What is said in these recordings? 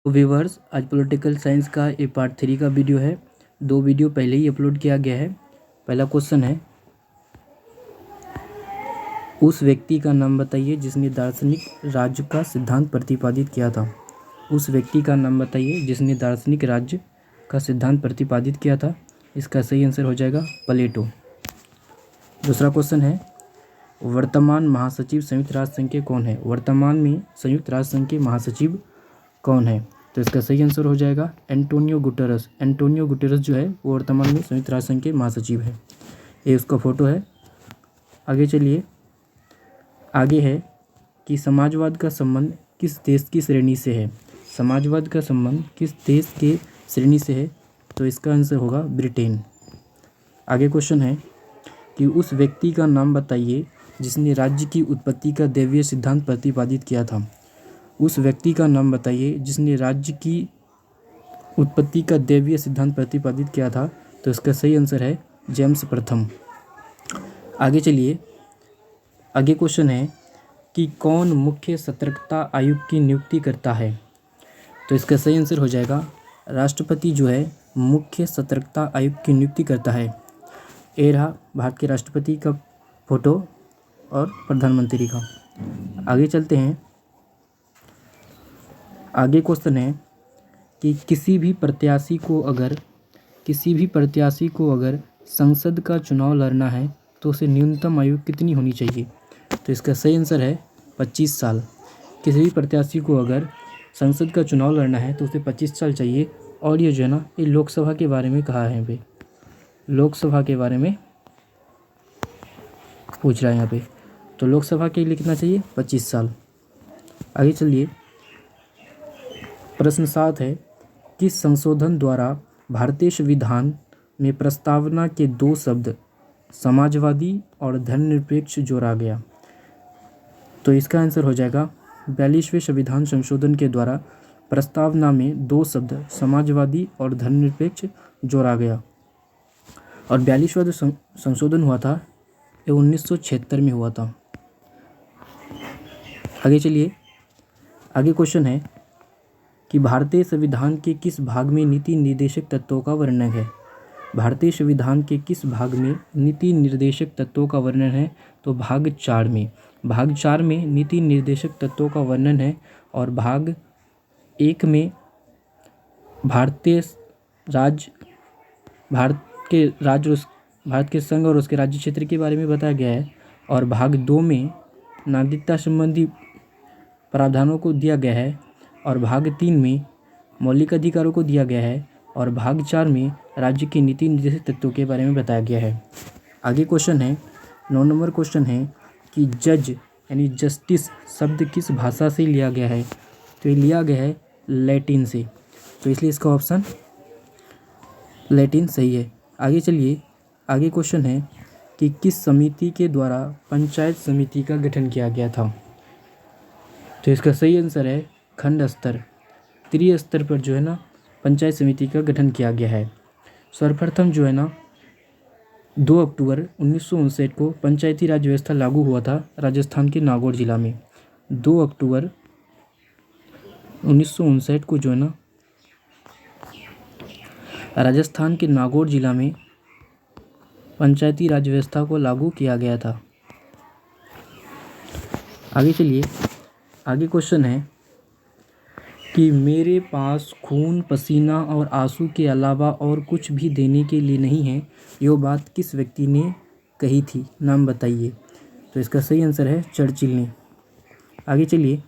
तो व्यूअर्स, आज political science का ये पार्ट 3 का वीडियो है। 2 वीडियो पहले ही अपलोड किया गया है। पहला क्वेश्चन है, उस व्यक्ति का नाम बताइए जिसने दार्शनिक राज्य का सिद्धांत प्रतिपादित किया था। उस व्यक्ति का नाम बताइए जिसने दार्शनिक राज्य का सिद्धांत प्रतिपादित किया था। इसका सही आंसर हो जाएगा प्लेटो। दूसरा क्वेश्चन है, वर्तमान महासचिव संयुक्त राष्ट्र संघ के कौन है। वर्तमान में संयुक्त राष्ट्र संघ के महासचिव कौन है? तो इसका सही आंसर हो जाएगा एंटोनियो गुटेरस। एंटोनियो गुटेरस जो है वो वर्तमान में संयुक्त राष्ट्र संघ के महासचिव है। ये उसका फोटो है। आगे चलिए, आगे है कि समाजवाद का संबंध किस देश की श्रेणी से है। समाजवाद का संबंध किस देश के श्रेणी से है? तो इसका आंसर होगा ब्रिटेन। आगे क्वेश्चन है कि उस व्यक्ति का नाम बताइए जिसने राज्य की उत्पत्ति का दैवीय सिद्धांत प्रतिपादित किया था। उस व्यक्ति का नाम बताइए जिसने राज्य की उत्पत्ति का दैवीय सिद्धांत प्रतिपादित किया था। तो इसका सही आंसर है जेम्स प्रथम। आगे चलिए, आगे क्वेश्चन है कि कौन मुख्य सतर्कता आयुक्त की नियुक्ति करता है। तो इसका सही आंसर हो जाएगा राष्ट्रपति जो है मुख्य सतर्कता आयुक्त की नियुक्ति करता है। ये रहा भारत के राष्ट्रपति का फोटो और प्रधानमंत्री का। आगे चलते हैं। आगे क्वेश्चन है कि किसी भी प्रत्याशी को अगर संसद का चुनाव लड़ना है तो उसे न्यूनतम आयु कितनी होनी चाहिए। तो इसका सही आंसर है 25 साल। किसी भी प्रत्याशी को अगर संसद का चुनाव लड़ना है तो उसे 25 साल चाहिए। और ये जो है ना, ये लोकसभा के बारे में कहा है। यहाँ पे लोकसभा के बारे में पूछ रहा है यहाँ पे। तो लोकसभा के लिए कितना चाहिए? 25 साल। आगे चलिए, प्रश्न 7 है, किस संशोधन द्वारा भारतीय संविधान में प्रस्तावना के 2 शब्द समाजवादी और धर्मनिरपेक्ष जोड़ा गया। तो इसका आंसर हो जाएगा 42वें संविधान संशोधन के द्वारा प्रस्तावना में 2 शब्द समाजवादी और धर्मनिरपेक्ष जोड़ा गया। और 42वां जो संशोधन हुआ था ये 1976 में हुआ था। आगे चलिए, आगे क्वेश्चन है कि भारतीय संविधान के किस भाग में नीति निर्देशक तत्वों का वर्णन है। भारतीय संविधान के किस भाग में नीति निर्देशक तत्वों का वर्णन है? तो भाग 4 में। भाग 4 में नीति निर्देशक तत्वों का वर्णन है। और भाग 1 में भारत के संघ और उसके राज्य क्षेत्र के बारे में बताया गया है। और भाग 2 में नागरिकता संबंधी प्रावधानों को दिया गया है। और भाग 3 में मौलिक अधिकारों को दिया गया है। और भाग 4 में राज्य की नीति निर्देशक तत्वों के बारे में बताया गया है। आगे क्वेश्चन है, 9 नंबर क्वेश्चन है कि जज यानी जस्टिस शब्द किस भाषा से लिया गया है। तो ये लिया गया है लैटिन से। तो इसलिए इसका ऑप्शन लैटिन सही है। आगे चलिए, आगे क्वेश्चन है कि किस समिति के द्वारा पंचायत समिति का गठन किया गया था। तो इसका सही आंसर है खंड स्तर, त्रिस्तर पर जो है ना पंचायत समिति का गठन किया गया है। सर्वप्रथम जो है ना 2 अक्टूबर 1959 को पंचायती राज व्यवस्था लागू हुआ था राजस्थान के नागौर जिला में। 2 अक्टूबर 1959 को जो है ना राजस्थान के नागौर जिला में पंचायती राज व्यवस्था को लागू किया गया था। आगे चलिए, आगे क्वेश्चन है कि मेरे पास खून पसीना और आंसू के अलावा और कुछ भी देने के लिए नहीं है, ये बात किस व्यक्ति ने कही थी, नाम बताइए। तो इसका सही आंसर है चर्चिल ने। आगे चलिए,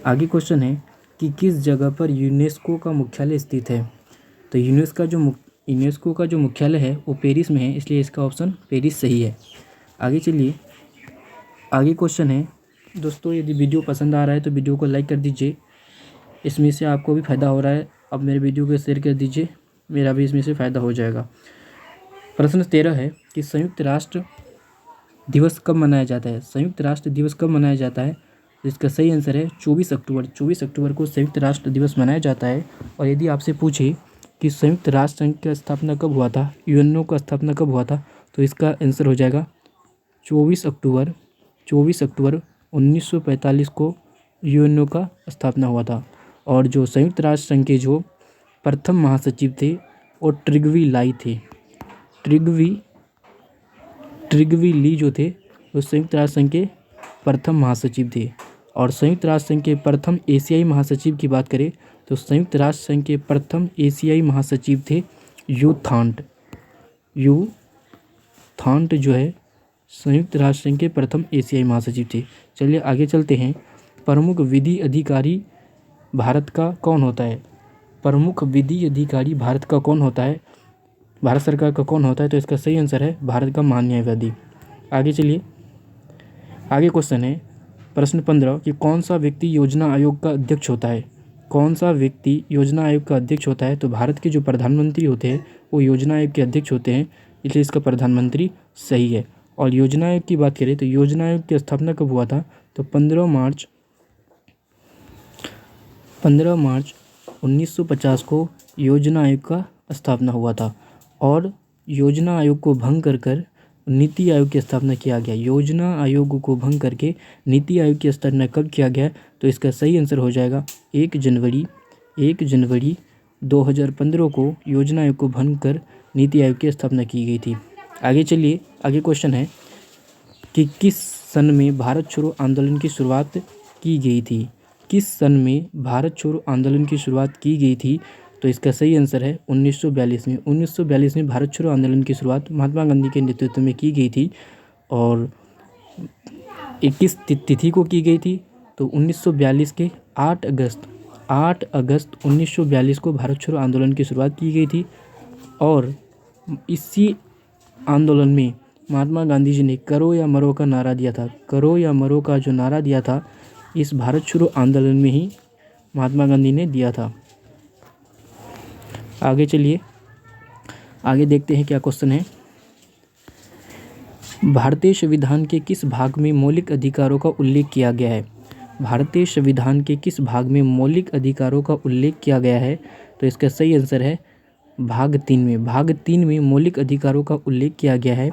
आगे क्वेश्चन है कि किस जगह पर यूनेस्को का मुख्यालय स्थित है। तो यूनेस्को का जो मुख्यालय है वो पेरिस में है, इसलिए इसका ऑप्शन पेरिस सही है। आगे चलिए, आगे क्वेश्चन है, दोस्तों यदि वीडियो पसंद आ रहा है तो वीडियो को लाइक कर दीजिए, इसमें से आपको भी फ़ायदा हो रहा है। अब मेरे वीडियो को शेयर कर दीजिए, मेरा भी इसमें से फ़ायदा हो जाएगा। प्रश्न 13 है कि संयुक्त राष्ट्र दिवस कब मनाया जाता है। संयुक्त राष्ट्र दिवस कब मनाया जाता है? इसका सही आंसर है 24 अक्टूबर। 24 अक्टूबर को संयुक्त राष्ट्र दिवस मनाया जाता है। और यदि आपसे पूछे कि संयुक्त राष्ट्र संघ का स्थापना कब हुआ था, यूएनओ का स्थापना कब हुआ था, तो इसका आंसर हो जाएगा 24 अक्टूबर 1945 को यूएनओ का स्थापना हुआ था। और जो संयुक्त राष्ट्र संघ के जो प्रथम महासचिव थे वो ट्रिगवी लाई थे। ट्रिगवी ली जो थे वो संयुक्त राष्ट्र संघ के प्रथम महासचिव थे। और संयुक्त राष्ट्र संघ के प्रथम एशियाई महासचिव की बात करें तो संयुक्त राष्ट्र संघ के प्रथम एशियाई महासचिव थे यू थांट जो है संयुक्त राष्ट्र संघ के प्रथम एशियाई महासचिव थे। चलिए आगे चलते हैं। प्रमुख विधि अधिकारी भारत का कौन होता है? प्रमुख विधि अधिकारी भारत का कौन होता है? भारत सरकार का कौन होता है? तो इसका सही आंसर है भारत का महान्यायवादी। आगे चलिए, आगे क्वेश्चन है प्रश्न 15 कि कौन सा व्यक्ति योजना आयोग का अध्यक्ष होता है? कौन सा व्यक्ति योजना आयोग का अध्यक्ष होता है? तो भारत के जो प्रधानमंत्री होते हैं वो योजना आयोग के अध्यक्ष होते हैं, इसलिए इसका प्रधानमंत्री सही है। और योजना आयोग की बात करें तो योजना आयोग की स्थापना कब हुआ था? तो 15 मार्च 1950 को योजना आयोग का स्थापना हुआ था। और योजना आयोग को भंग कर नीति आयोग की स्थापना किया गया। योजना आयोग को भंग करके नीति आयोग की स्थापना कब किया गया? तो इसका सही आंसर हो जाएगा 1 जनवरी 2015 को योजना आयोग को भंग कर नीति आयोग की स्थापना की गई थी। आगे चलिए, आगे क्वेश्चन है कि किस सन में भारत छोड़ो आंदोलन की शुरुआत की गई थी? किस सन में भारत छोड़ो आंदोलन की शुरुआत की गई थी? तो इसका सही आंसर है 1942 में। 1942 में भारत छोड़ो आंदोलन की शुरुआत महात्मा गांधी के नेतृत्व में की गई थी। और 21 तिथि को की गई थी? तो 1942 के 8 अगस्त 1942 को भारत छोड़ो आंदोलन की शुरुआत की गई थी। और इसी आंदोलन में महात्मा गांधी जी ने करो या मरो का नारा दिया था। करो या मरो का जो नारा दिया था इस भारत छोड़ो आंदोलन में ही महात्मा गांधी ने दिया था। आगे चलिए, आगे देखते हैं क्या क्वेश्चन है। भारतीय संविधान के किस भाग में मौलिक अधिकारों का उल्लेख किया गया है? भारतीय संविधान के किस भाग में मौलिक अधिकारों का उल्लेख किया गया है? तो इसका सही आंसर है भाग 3 में। भाग 3 में मौलिक अधिकारों का उल्लेख किया गया है।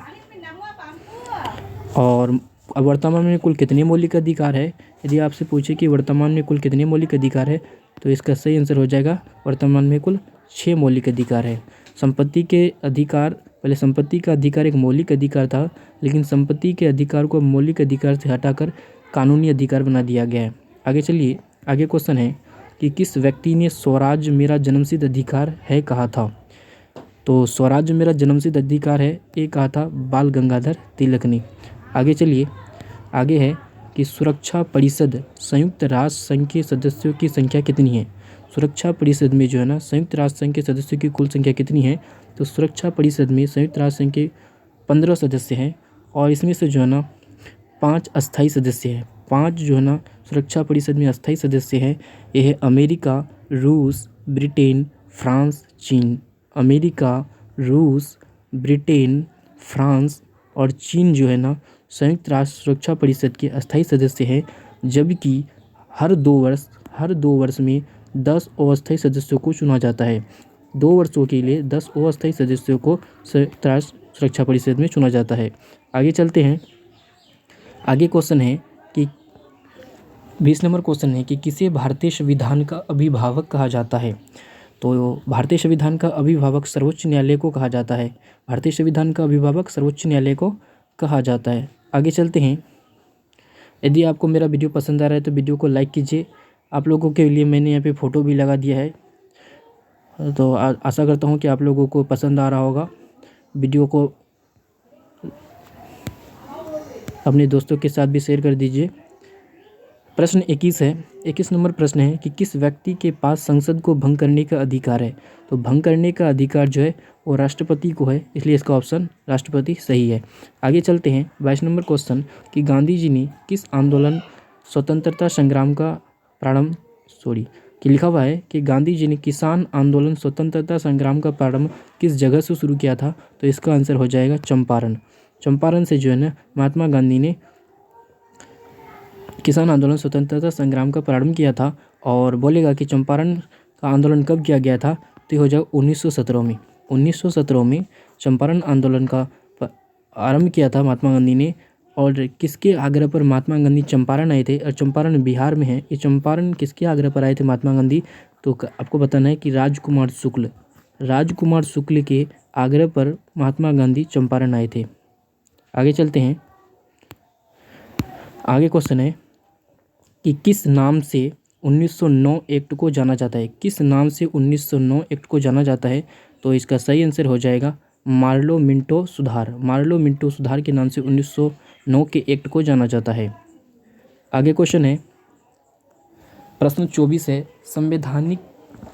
और वर्तमान में कुल कितने मौलिक अधिकार है? यदि आपसे पूछे कि वर्तमान में कुल कितने मौलिक अधिकार है तो इसका सही आंसर हो जाएगा वर्तमान में कुल 6 मौलिक अधिकार है। संपत्ति के अधिकार, पहले संपत्ति का अधिकार एक मौलिक अधिकार था, लेकिन संपत्ति के अधिकार को मौलिक अधिकार से हटाकर कानूनी अधिकार बना दिया गया है। आगे चलिए, आगे क्वेश्चन है कि किस व्यक्ति ने स्वराज मेरा जन्मसिद्ध अधिकार है कहा था? तो स्वराज मेरा जन्मसिद्ध अधिकार है ये कहा था बाल गंगाधर तिलक ने। आगे चलिए, आगे है कि सुरक्षा परिषद संयुक्त राष्ट्र संघ के सदस्यों की संख्या कितनी है? सुरक्षा परिषद में जो है ना संयुक्त राष्ट्र संघ के सदस्यों की कुल संख्या कितनी है? तो सुरक्षा परिषद में संयुक्त राष्ट्र संघ के 15 सदस्य हैं और इसमें से जो है ना 5 अस्थायी सदस्य हैं। 5 जो है ना सुरक्षा परिषद में अस्थायी सदस्य हैं। ये है अमेरिका, रूस, ब्रिटेन, फ्रांस, चीन। अमेरिका, रूस, ब्रिटेन, फ्रांस और चीन जो है ना संयुक्त राष्ट्र सुरक्षा परिषद के अस्थायी सदस्य हैं, जबकि हर 2 वर्ष में 10 अस्थायी सदस्यों को चुना जाता है। 2 वर्षों के लिए 10 अस्थायी सदस्यों को संयुक्त राष्ट्र सुरक्षा परिषद में चुना जाता है। आगे चलते हैं, आगे क्वेश्चन है कि 20 नंबर क्वेश्चन है कि किसे भारतीय संविधान का अभिभावक कहा जाता है? तो भारतीय संविधान का अभिभावक सर्वोच्च न्यायालय को कहा जाता है। भारतीय संविधान का अभिभावक सर्वोच्च न्यायालय को कहा जाता है। आगे चलते हैं, यदि आपको मेरा वीडियो पसंद आ रहा है तो वीडियो को लाइक कीजिए। आप लोगों के लिए मैंने यहाँ पे फ़ोटो भी लगा दिया है, तो आशा करता हूँ कि आप लोगों को पसंद आ रहा होगा। वीडियो को अपने दोस्तों के साथ भी शेयर कर दीजिए। प्रश्न 21 नंबर प्रश्न है कि किस व्यक्ति के पास संसद को भंग करने का अधिकार है? तो भंग करने का अधिकार जो है वो राष्ट्रपति को है, इसलिए इसका ऑप्शन राष्ट्रपति सही है। आगे चलते हैं, 22 नंबर क्वेश्चन कि गांधी जी ने किस आंदोलन स्वतंत्रता संग्राम का प्रारंभ कि लिखा हुआ है कि गांधी जी ने किसान आंदोलन स्वतंत्रता संग्राम का प्रारंभ किस जगह से शुरू किया था? तो इसका आंसर हो जाएगा चंपारण से जो है ना महात्मा गांधी ने किसान आंदोलन स्वतंत्रता संग्राम का प्रारंभ किया था। और बोलेगा कि चंपारण का आंदोलन कब किया गया था? तो हो जाएगा 1917 में। 1917 में चंपारण आंदोलन का आरंभ किया था महात्मा गांधी ने और किसके आग्रह पर महात्मा गांधी चंपारण आए थे? और चंपारण बिहार में है। ये चंपारण किसके आग्रह पर आए थे महात्मा गांधी? तो आपको बताना है कि राजकुमार शुक्ल के आग्रह पर महात्मा गांधी चंपारण आए थे। आगे चलते हैं। आगे क्वेश्चन है कि किस नाम से 1909 एक्ट को जाना जाता है? किस नाम से 1909 एक्ट को जाना जाता है? तो इसका सही आंसर हो जाएगा मार्लो मिंटो सुधार के नाम से 1909 के एक्ट को जाना जाता है। आगे क्वेश्चन है, प्रश्न 24 है, संवैधानिक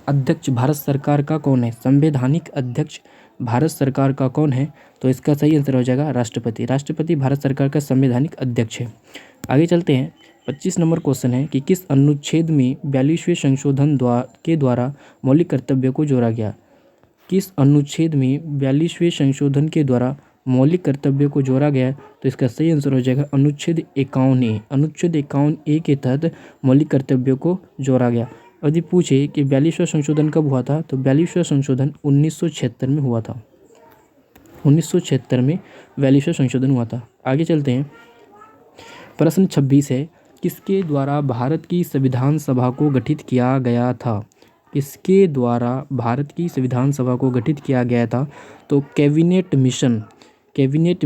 अध्यक्ष भारत सरकार का कौन है? संवैधानिक अध्यक्ष भारत सरकार का कौन है? तो इसका सही आंसर हो जाएगा राष्ट्रपति भारत सरकार का संवैधानिक अध्यक्ष है। आगे चलते हैं। 25 नंबर क्वेश्चन है कि किस अनुच्छेद में 42वें संशोधन के द्वारा मौलिक कर्तव्य को जोड़ा गया? किस अनुच्छेद में 42वें संशोधन के द्वारा मौलिक कर्तव्य को जोड़ा गया? तो इसका सही आंसर हो जाएगा अनुच्छेद 51A। अनुच्छेद 51A के तहत मौलिक कर्तव्यों को जोड़ा गया। यदि पूछे कि 42वां संशोधन कब हुआ था? तो 42वां संशोधन 1976 में हुआ था। 1976 में 42वां संशोधन हुआ था। आगे चलते हैं। प्रश्न 26 है, किसके द्वारा भारत की संविधान सभा को गठित किया गया था? किसके द्वारा भारत की संविधान सभा को गठित किया गया था? तो कैबिनेट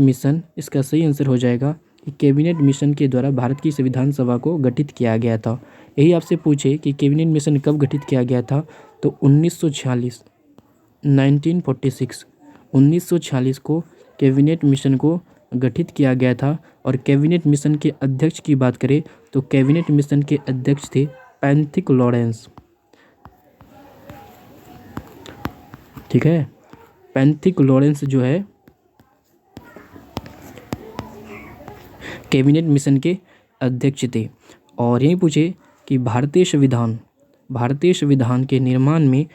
मिशन इसका सही आंसर हो जाएगा कि कैबिनेट मिशन के द्वारा भारत की संविधान सभा को गठित किया गया था। यही आपसे पूछे कि कैबिनेट मिशन कब गठित किया गया था? तो 1946 को कैबिनेट मिशन को गठित किया गया था। और कैबिनेट मिशन के अध्यक्ष की बात करें तो कैबिनेट मिशन के अध्यक्ष थे पैंथिक लॉरेंस। ठीक है, पैंथिक लॉरेंस जो है कैबिनेट मिशन के अध्यक्ष थे। और यही पूछे कि भारतीय संविधान के निर्माण में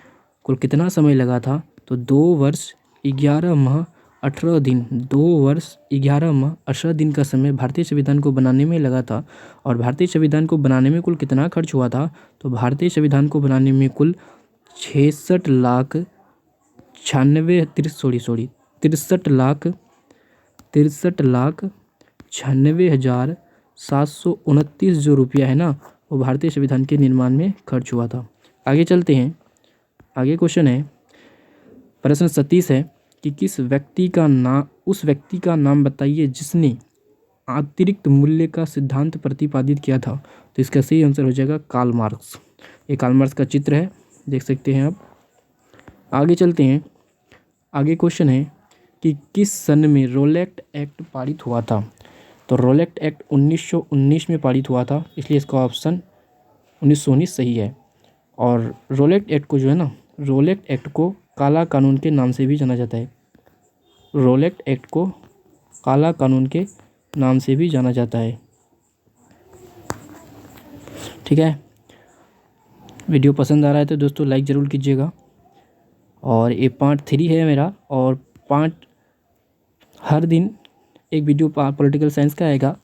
कुल कितना समय लगा था? तो 2 वर्ष 11 माह 18 दिन 2 वर्ष 11 माह 18 दिन का समय भारतीय संविधान को बनाने में लगा था। और भारतीय संविधान को बनाने में कुल कितना खर्च हुआ था? तो भारतीय संविधान को बनाने में कुल 63 लाख 96,729 जो रुपया है ना, वो भारतीय संविधान के निर्माण में खर्च हुआ था। आगे चलते हैं। आगे क्वेश्चन है, प्रश्न 37 है कि उस व्यक्ति का नाम बताइए जिसने अतिरिक्त मूल्य का सिद्धांत प्रतिपादित किया था? तो इसका सही आंसर हो जाएगा कार्ल मार्क्स। ये कार्ल मार्क्स का चित्र है, देख सकते हैं आप। आगे चलते हैं। आगे क्वेश्चन है कि किस सन में रोलेट एक्ट पारित हुआ था? तो रोलेट एक्ट 1919 में पारित हुआ था, इसलिए इसका ऑप्शन 1919 सही है। और रोलेट एक्ट को जो है ना, रोलेट एक्ट को काला कानून के नाम से भी जाना जाता है। रोलेट एक्ट को काला कानून के नाम से भी जाना जाता है। ठीक है, वीडियो पसंद आ रहा है तो दोस्तों लाइक ज़रूर कीजिएगा। और ये पार्ट 3 है मेरा, और हर दिन एक वीडियो पॉलिटिकल साइंस का आएगा।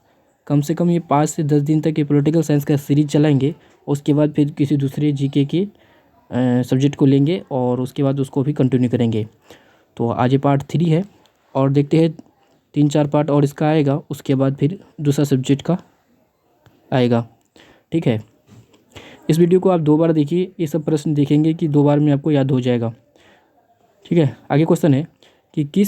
कम से कम ये 5 से 10 दिन तक ये पॉलिटिकल साइंस का सीरीज चलाएंगे। उसके बाद फिर किसी दूसरे जीके के सब्जेक्ट को लेंगे और उसके बाद उसको भी कंटिन्यू करेंगे। तो आज ये पार्ट 3 है, और देखते हैं 3-4 पार्ट और इसका आएगा, उसके बाद फिर दूसरा सब्जेक्ट का आएगा। ठीक है, इस वीडियो को आप 2 बार देखिए, ये सब प्रश्न देखेंगे कि 2 बार में आपको याद हो जाएगा। ठीक है, आगे क्वेश्चन है कि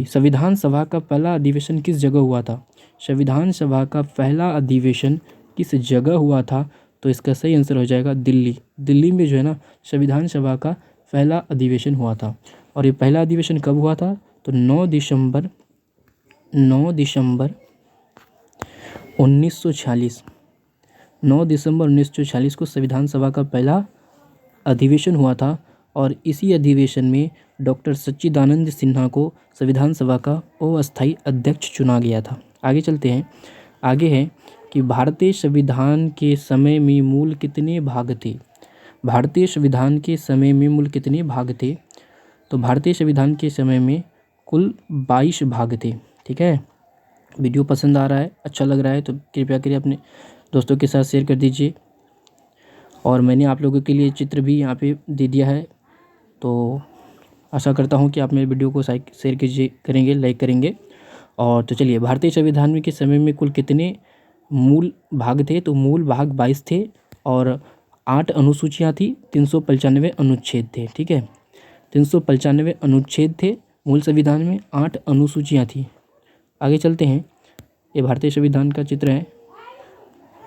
संविधान सभा का पहला अधिवेशन किस जगह हुआ था? संविधान सभा का पहला अधिवेशन किस जगह हुआ था? तो इसका सही आंसर हो जाएगा दिल्ली में जो है ना, संविधान सभा का पहला अधिवेशन हुआ था। और ये पहला अधिवेशन कब हुआ था? तो 9 दिसंबर 1946 को संविधान सभा का पहला अधिवेशन हुआ था। और इसी अधिवेशन में डॉक्टर सच्चिदानंद सिन्हा को संविधान सभा का अस्थायी अध्यक्ष चुना गया था। आगे चलते हैं। आगे है कि भारतीय संविधान के समय में मूल कितने भाग थे? भारतीय संविधान के समय में मूल कितने भाग थे? तो भारतीय संविधान के समय में कुल 22 भाग थे। ठीक है, वीडियो पसंद आ रहा है, अच्छा लग रहा है तो कृपया करके अपने दोस्तों के साथ शेयर कर दीजिए। और मैंने आप लोगों के लिए चित्र भी यहाँ पे दे दिया है, तो आशा करता हूँ कि आप मेरे वीडियो को शेयर करेंगे, लाइक करेंगे। और तो चलिए, भारतीय संविधान में के समय में कुल कितने मूल भाग थे? तो मूल भाग 22 थे और 8 अनुसूचियाँ थी, 395 अनुच्छेद थे। ठीक है, 395 अनुच्छेद थे मूल संविधान में, 8 अनुसूचियाँ थी। आगे चलते हैं, ये भारतीय संविधान का चित्र है।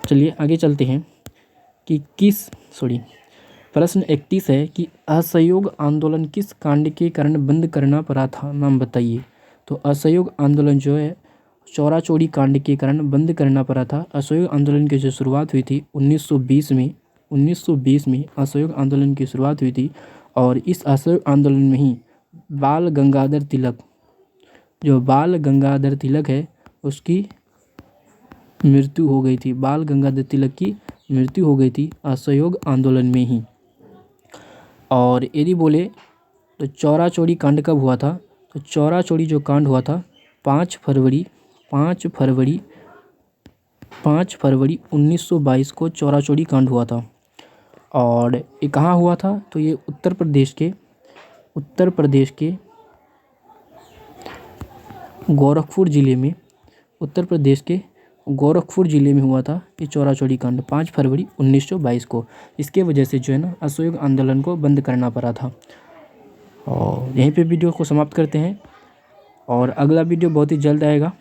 चलिए आगे चलते हैं कि प्रश्न 31 है कि असहयोग आंदोलन किस कांड के कारण बंद करना पड़ा था? नाम बताइए। तो असहयोग आंदोलन जो है चौरा चौरी कांड के कारण बंद करना पड़ा था। असहयोग आंदोलन की जो शुरुआत हुई थी 1920 में असहयोग आंदोलन की शुरुआत हुई थी और इस असहयोग आंदोलन में ही बाल गंगाधर तिलक है उसकी मृत्यु हो गई थी। बाल गंगाधर तिलक की मृत्यु हो गई थी असहयोग आंदोलन में ही। और यदि बोले तो चौरा चौरी कांड कब हुआ था? तो चौरा चौरी जो कांड हुआ था 5 फरवरी 1922 को चौरा चौरी कांड हुआ था। और ये कहाँ हुआ था? तो ये उत्तर प्रदेश के गोरखपुर ज़िले में हुआ था ये चौरा चौरी कांड 5 फरवरी 1922 को। इसके वजह से जो है ना असहयोग आंदोलन को बंद करना पड़ा था। और यहीं पे वीडियो को समाप्त करते हैं और अगला वीडियो बहुत ही जल्द आएगा।